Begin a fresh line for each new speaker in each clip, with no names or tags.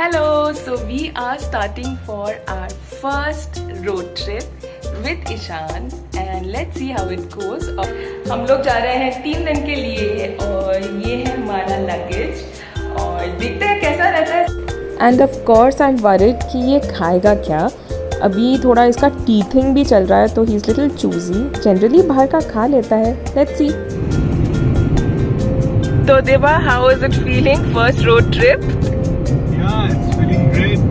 Hello, so we are starting for our first road trip with Ishan and let's see how it goes. हम लोग जा रहे हैं 3 दिन के लिए और ये है हमारा लगेज और देखते हैं कैसा रहता है। End of course I am worried कि ये खाएगा क्या। अभी थोड़ा इसका टीथिंग भी चल रहा है तो he is little choosy. Generally बाहर का खा लेता है। Let's see. तो देवा, how is it feeling first road trip?
It's feeling great.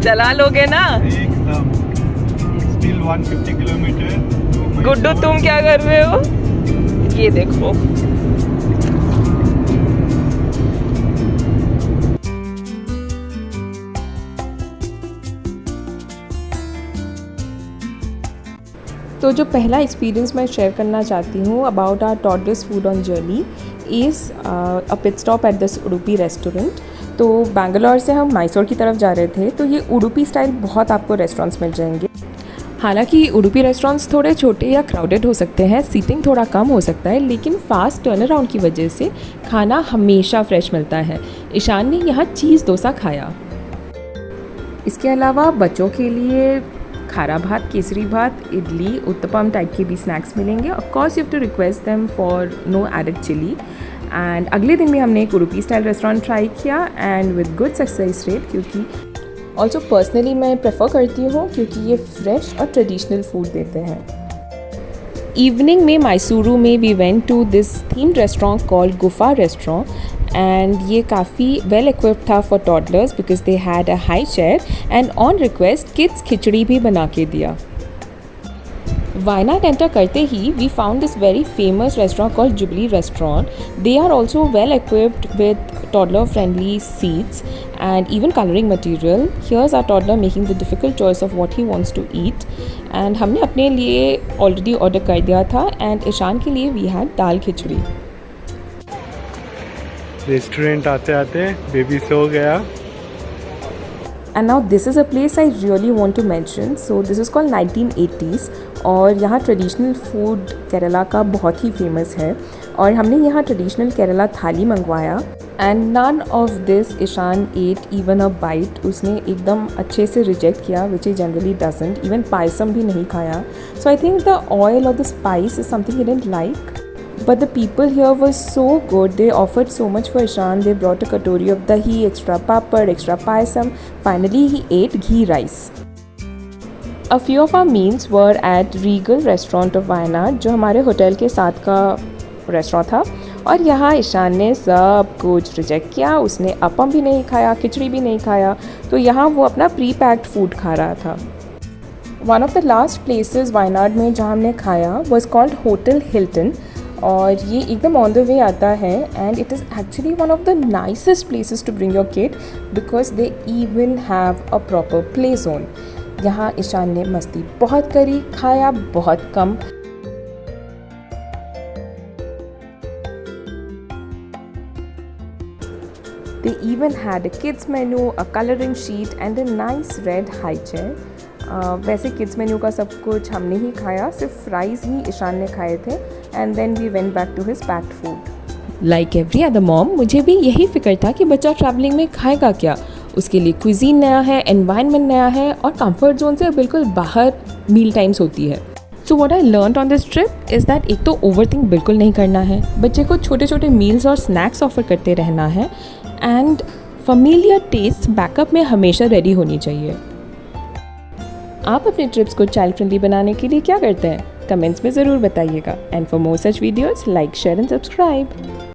चला लोगे ना?
एकदम। Still 150 kilometre.
गुड्डू, तुम क्या कर रहे हो? ये देखो। तो जो पहला एक्सपीरियंस मैं शेयर करना चाहती हूँ about our toddlers food on journey is a pit stop at this Udupi restaurant. तो बैंगलोर से हम मैसूर की तरफ जा रहे थे तो ये उडुपी स्टाइल बहुत आपको रेस्टोरेंट्स मिल जाएंगे। हालांकि उडुपी रेस्टोरेंट्स थोड़े छोटे या क्राउडेड हो सकते हैं, सीटिंग थोड़ा कम हो सकता है, लेकिन फास्ट टर्न अराउंड की वजह से खाना हमेशा फ्रेश मिलता है। ईशान ने यहाँ चीज़ डोसा खाया। इसके अलावा बच्चों के लिए खारा भात, केसरी भात, इडली, उत्तपम टाइप के भी स्नैक्स मिलेंगे। Of course you have to request them for no added chilli. And अगले दिन भी हमने एक उडुपी स्टाइल रेस्टोरेंट ट्राई किया and with good success rate, क्योंकि ऑल्सो पर्सनली मैं प्रेफर करती हूँ क्योंकि ये फ्रेश और ट्रेडिशनल फूड देते हैं। इवनिंग में मैसूरू में we went to this themed restaurant called Gufa restaurant and ये काफ़ी वेल इक्विप्ड था for toddlers because they had a high chair and on request kids khichdi भी बना के दिया। वायनाड एंटर करते ही we found this very famous restaurant called Jubilee restaurant. They are also well equipped with toddler friendly seats and even coloring material. Here's our toddler making the difficult choice of what he wants to eat and हमने अपने लिए already order कर दिया था and Ishan के लिए we had dal khichdi.
Restaurant आते आते बेबी सो गया।
And now this is a place I really want to mention. So this is called 1980s और यहाँ ट्रेडिशनल फूड केरला का बहुत ही फेमस है और हमने यहाँ ट्रेडिशनल केरला थाली मंगवाया and none of this Ishan ate even a bite. उसने एकदम अच्छे से रिजेक्ट किया which he generally doesn't. Even payasam भी नहीं खाया। So I think the oil और the spice is something he didn't like. But the people here were so good. They offered so much for Ishan. They brought a katori of dahi, extra papad, extra payasam. Finally, he ate ghee rice. A few of our meals were at Regal Restaurant of Wayanad, जो हमारे hotel के साथ का restaurant था। और यहाँ ईशान ने सब कुछ रिजेक्ट किया। उसने अपम भी नहीं खाया, खिचड़ी भी नहीं खाया, तो यहाँ वो अपना प्री पैक्ड फूड खा रहा था। One of the last places Wayanad में जहाँ हमने खाया वॉज कॉल्ड होटल हिल्टन और ये एकदम ऑन द वे आता है and it is actually one of the nicest places to bring your kid because they even have a proper play zone. यहाँ ईशान ने मस्ती बहुत करी, खाया बहुत कम। They even had a kids menu, a coloring sheet and a nice red high chair. वैसे kids menu का सब कुछ हमने ही खाया, सिर्फ फ्राइज़ ही ईशान ने खाए थे and then we went back to his packed food. Like every other mom मुझे भी यही फिक्र था कि बच्चा ट्रैवलिंग में खाएगा क्या। उसके लिए क्विजीन नया है, एनवायरनमेंट नया है और कंफर्ट जोन से बिल्कुल बाहर मील टाइम्स होती है। So what I learned on this trip is that एक तो ओवर थिंक बिल्कुल नहीं करना है, बच्चे को छोटे छोटे मील्स और स्नैक्स ऑफर करते रहना है एंड फैमिलियर टेस्ट बैकअप में हमेशा रेडी होनी चाहिए। आप अपने ट्रिप्स को चाइल्ड फ्रेंडली बनाने के लिए क्या करते हैं? कमेंट्स में ज़रूर बताइएगा and for more such videos like share and subscribe.